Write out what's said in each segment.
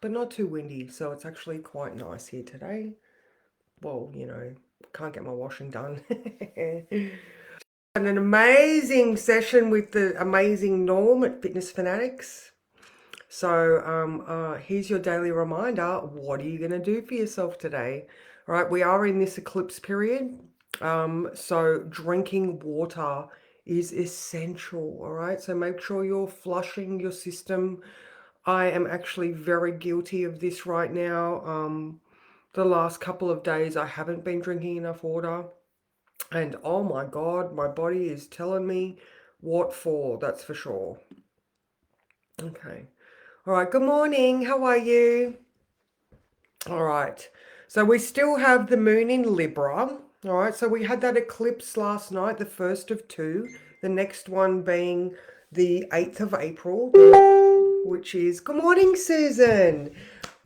but not too windy. So it's actually quite nice here today. Well, can't get my washing done. And an amazing session with the amazing Norm at Fitness Fanatics. So here's your daily reminder. What are you going to do for yourself today? All right, we are in this eclipse period. So drinking water is essential. All right, so make sure you're flushing your system. I am actually very guilty of this right now. The last couple of days, I haven't been drinking enough water. And oh my God, my body is telling me what for, that's for sure. Okay. All right, good morning. How are you? All right. So we still have the moon in Libra. All right. So we had that eclipse last night, the first of two. The next one being the 8th of April, which is, good morning, Susan.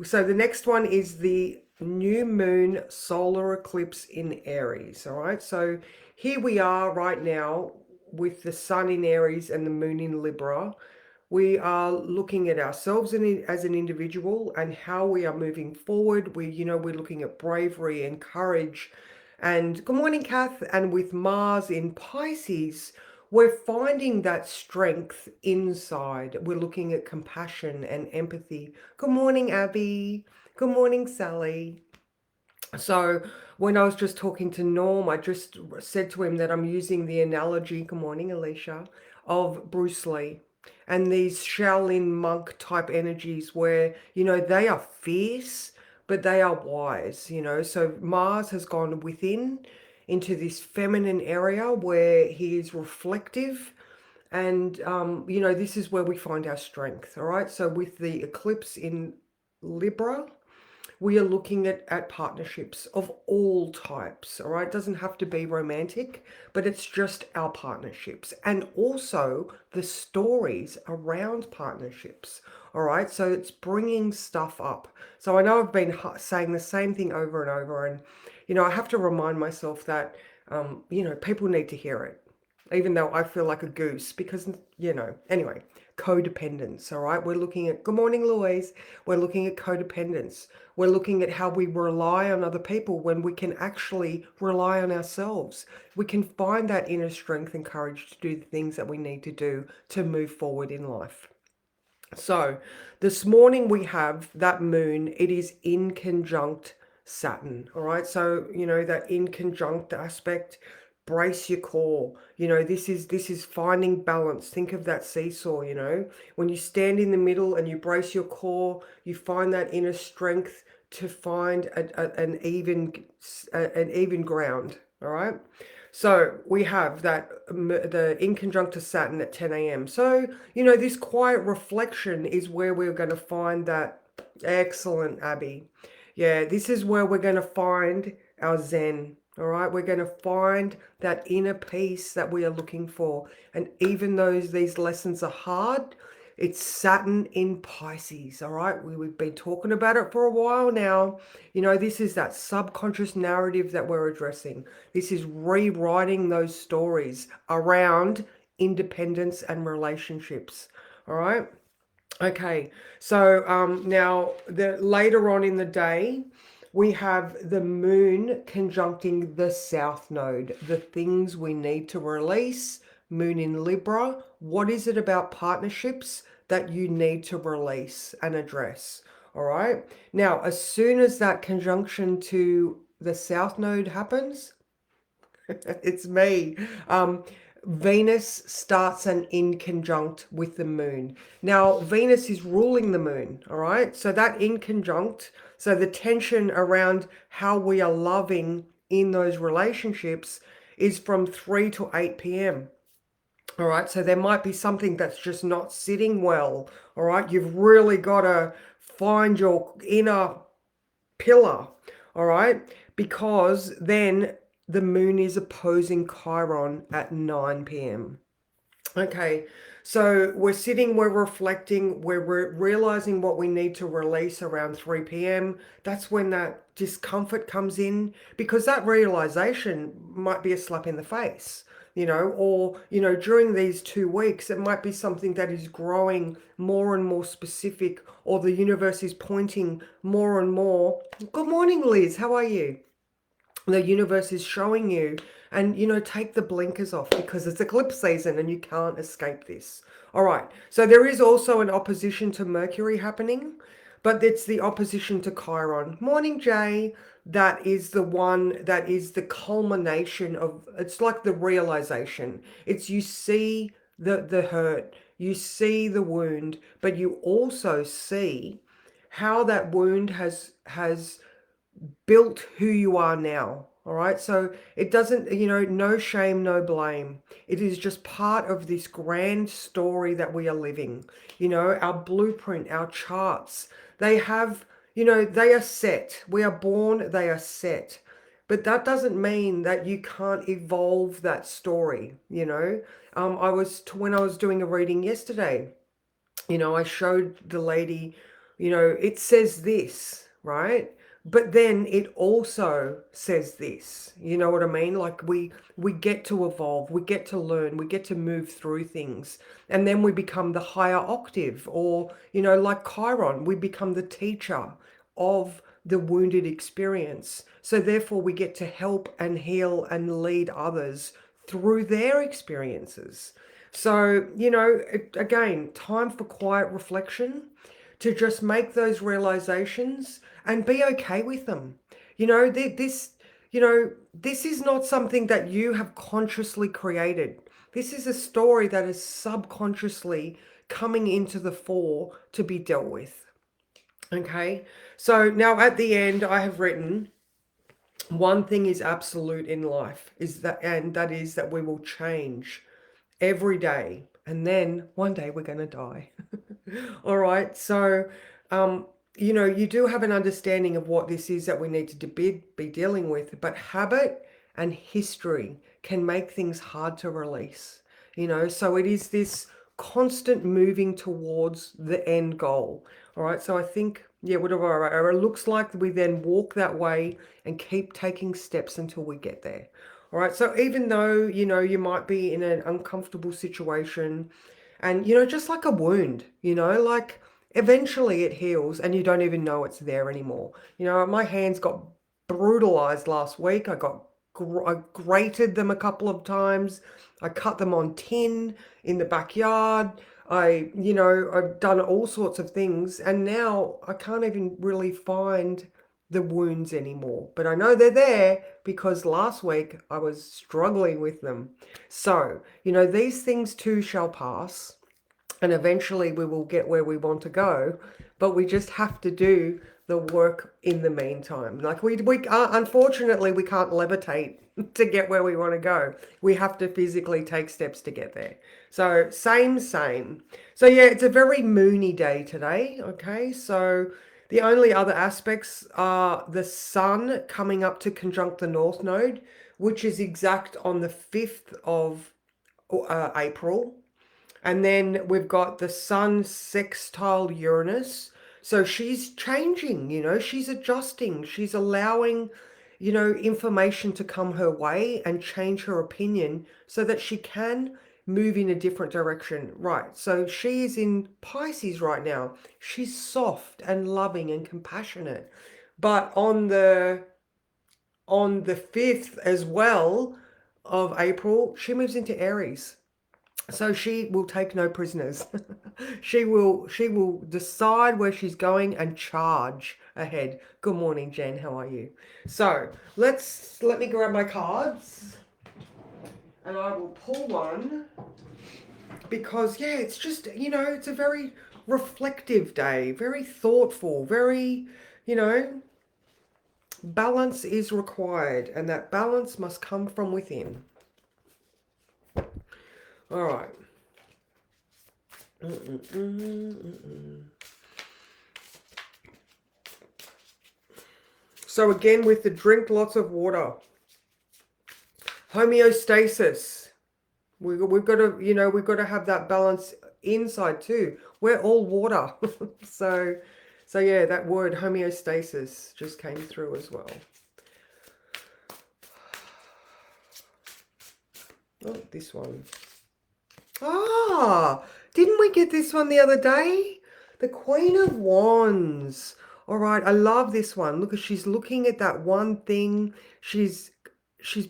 So the next one is the new moon solar eclipse in Aries. All right. So here we are right now with the sun in Aries and the moon in Libra. We are looking at ourselves as an individual and how we are moving forward. We're looking at bravery and courage. And good morning, Kath. And with Mars in Pisces, we're finding that strength inside. We're looking at compassion and empathy. Good morning, Abby. Good morning, Sally. So when I was just talking to Norm, I just said to him that I'm using the analogy, good morning, Alicia, of Bruce Lee and these Shaolin monk type energies where, they are fierce, but they are wise, So Mars has gone within into this feminine area where he is reflective. And, this is where we find our strength. All right. So with the eclipse in Libra, we are looking at partnerships of all types. All right, it doesn't have to be romantic, but it's just our partnerships and also the stories around partnerships. All right, so it's bringing stuff up. So I know I've been saying the same thing over and over, and I have to remind myself that people need to hear it, even though I feel like a goose because, anyway, codependence. All right, we're looking at, good morning, Louise. We're looking at codependence. We're looking at how we rely on other people when we can actually rely on ourselves. We can find that inner strength and courage to do the things that we need to do to move forward in life. So this morning we have that moon. It is in conjunct Saturn. All right. So, that in conjunct aspect, brace your core. This is finding balance. Think of that seesaw, when you stand in the middle and you brace your core, you find that inner strength to find an even ground. All right. So we have that the in conjunctus Saturn at 10 a.m. So, this quiet reflection is where we're going to find that. Excellent, Abby. Yeah, this is where we're going to find our Zen. All right, we're going to find that inner peace that we are looking for. And even though these lessons are hard, it's Saturn in Pisces. All right, we've been talking about it for a while now. This is that subconscious narrative that we're addressing. This is rewriting those stories around independence and relationships. All right. Okay, so now later on in the day, we have the moon conjuncting the south node, the things we need to release, moon in Libra. What is it about partnerships that you need to release and address? All right. Now, as soon as that conjunction to the south node happens, it's me. Venus starts an in conjunct with the moon. Now, Venus is ruling the moon, all right? So that in conjunct, so the tension around how we are loving in those relationships is from 3 to 8 p.m. All right, so there might be something that's just not sitting well. All right, you've really got to find your inner pillar. All right, because then the moon is opposing Chiron at 9 p.m. Okay, so we're sitting, we're reflecting, we're realizing what we need to release around 3 p.m. That's when that discomfort comes in because that realization might be a slap in the face. you know, or, you know, during these 2 weeks, it might be something that is growing more and more specific, or the universe is pointing more and more. Good morning, Liz. How are you? The universe is showing you, and, you know, take the blinkers off because it's eclipse season and you can't escape this. All right. So there is also an opposition to Mercury happening, but it's the opposition to Chiron. Morning, Jay. That is the one that is the culmination of, it's like the realization. It's, you see the hurt, you see the wound, but you also see how that wound has built who you are now. All right. So it doesn't, you know, no shame, no blame. It is just part of this grand story that we are living. You know, our blueprint, our charts, they have, you know, they are set. We are born, they are set. But that doesn't mean that you can't evolve that story. You know, when I was doing a reading yesterday, you know, I showed the lady, you know, it says this, right? But then it also says this. You know what I mean? Like we get to evolve, we get to learn, we get to move through things. And then we become the higher octave, or, you know, like Chiron, we become the teacher of the wounded experience. So therefore we get to help and heal and lead others through their experiences. So, you know, again, time for quiet reflection, to just make those realizations and be okay with them. You know, this is not something that you have consciously created. This is a story that is subconsciously coming into the fore to be dealt with. Okay. So now at the end, I have written, one thing is absolute in life, is that, and that is that we will change every day, and then one day we're going to die. All right. So, you know, you do have an understanding of what this is that we need to be dealing with, but habit and history can make things hard to release, you know, so it is this constant moving towards the end goal. All right. So I think, yeah, whatever it looks like, we then walk that way and keep taking steps until we get there. All right. So even though, you know, you might be in an uncomfortable situation, and, you know, just like a wound, you know, like eventually it heals and you don't even know it's there anymore. You know, my hands got brutalized last week. I grated them a couple of times. I cut them on tin in the backyard. You know, I've done all sorts of things, and now I can't even really find the wounds anymore. But I know they're there because last week I was struggling with them. So, you know, these things too shall pass, and eventually we will get where we want to go, but we just have to do the work in the meantime. Like we unfortunately, we can't levitate to get where we want to go. We have to physically take steps to get there. So same. So yeah, it's a very moony day today. Okay, so the only other aspects are the sun coming up to conjunct the North Node, which is exact on the 5th of April. And then we've got the sun sextile Uranus. So she's changing, you know, she's adjusting, she's allowing, you know, information to come her way and change her opinion so that she can move in a different direction. Right. So she is in Pisces right now. She's soft and loving and compassionate. But on the 5th as well of April, she moves into Aries. So she will take no prisoners. She will decide where she's going and charge ahead. Good morning, Jen. How are you? So let me grab my cards, and I will pull one, because yeah, it's just, you know, it's a very reflective day, very thoughtful, very, you know, balance is required, and that balance must come from within. All right. So again, with the drink lots of water, homeostasis. We've got to, you know, we've got to have that balance inside too. We're all water. so yeah, that word homeostasis just came through as well. Oh, this one. Ah, didn't we get this one the other day? The Queen of Wands. All right, I love this one. Look, she's looking at that one thing. She's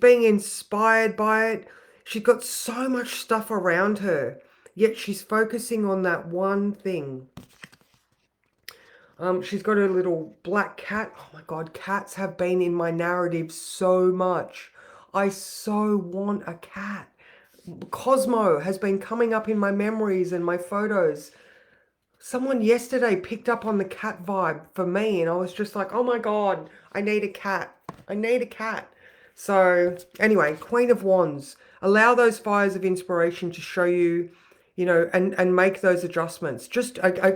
being inspired by it. She's got so much stuff around her, yet she's focusing on that one thing. She's got a little black cat. Oh my God, cats have been in my narrative so much. I so want a cat. Cosmo has been coming up in my memories and my photos. Someone yesterday picked up on the cat vibe for me, and I was just like, oh my God, I need a cat. I need a cat. So anyway, Queen of Wands. Allow those fires of inspiration to show you, and make those adjustments.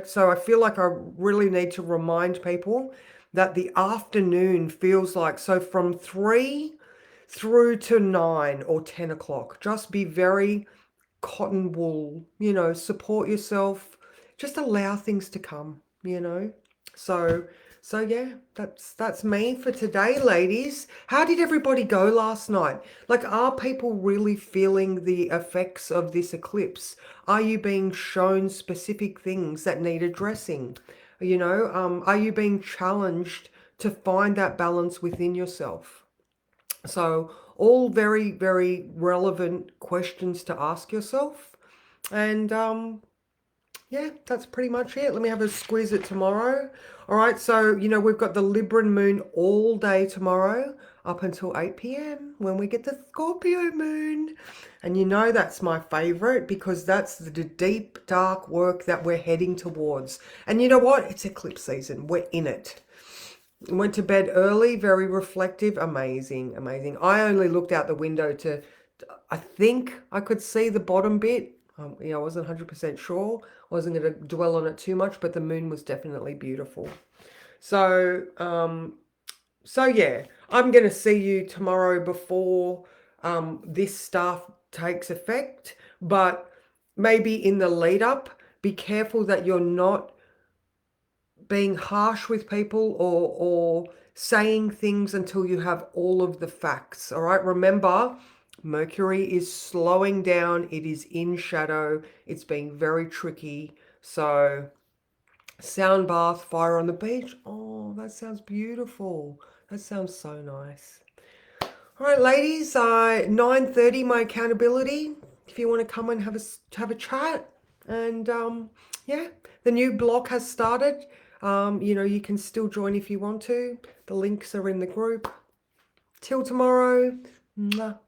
So I feel like I really need to remind people that the afternoon feels like, so from 3 through to 9 or 10 o'clock, just be very cotton wool, support yourself, just allow things to come. So yeah, that's me for today, ladies. How did everybody go last night? Like, are people really feeling the effects of this eclipse? Are you being shown specific things that need addressing? Are you being challenged to find that balance within yourself? So all very, very relevant questions to ask yourself. And yeah, that's pretty much it. Let me have a squeeze at tomorrow. All right, so, we've got the Libran moon all day tomorrow up until 8 p.m. when we get the Scorpio moon. And that's my favorite, because that's the deep, dark work that we're heading towards. And you know what? It's eclipse season. We're in it. Went to bed early, very reflective, amazing, amazing. I only looked out the window I think I could see the bottom bit. I wasn't 100% sure. Wasn't going to dwell on it too much, but the moon was definitely beautiful. So, yeah, I'm going to see you tomorrow before this stuff takes effect. But maybe in the lead up, be careful that you're not being harsh with people or saying things until you have all of the facts. All right, remember, Mercury is slowing down. It is in shadow. It's being very tricky. So sound bath, fire on the beach. Oh, that sounds beautiful. That sounds so nice. All right, ladies, 9:30 my accountability. If you want to come and have a chat. And yeah, the new block has started. You can still join if you want to. The links are in the group. Till tomorrow. Mwah.